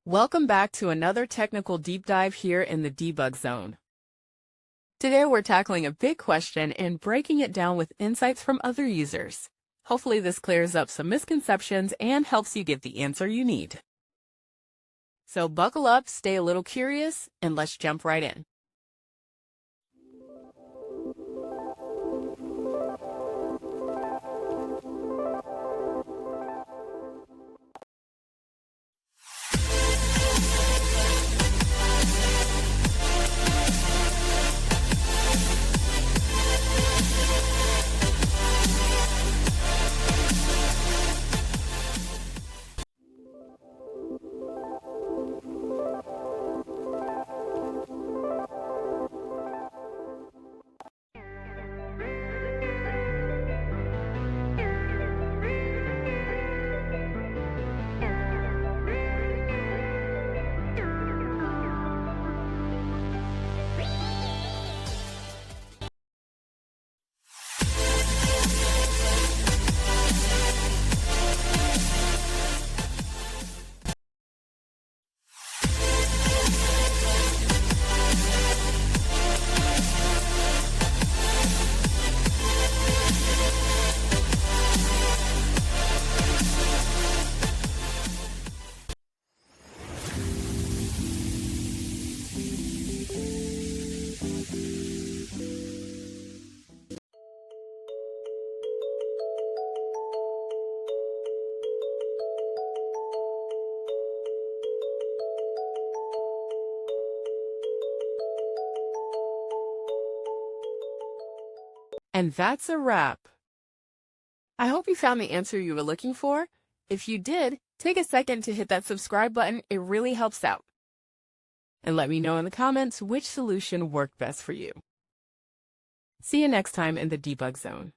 Welcome back to another technical deep dive here in the debug zone. Today we're tackling a big question and breaking it down with insights from other users. Hopefully this clears up some misconceptions and helps you get the answer you need. So buckle up, stay a little curious, and let's jump right in. And that's a wrap. I hope you found the answer you were looking for. If you did, take a second to hit that subscribe button. It really helps out. And let me know in the comments which solution worked best for you. See you next time in the debug zone.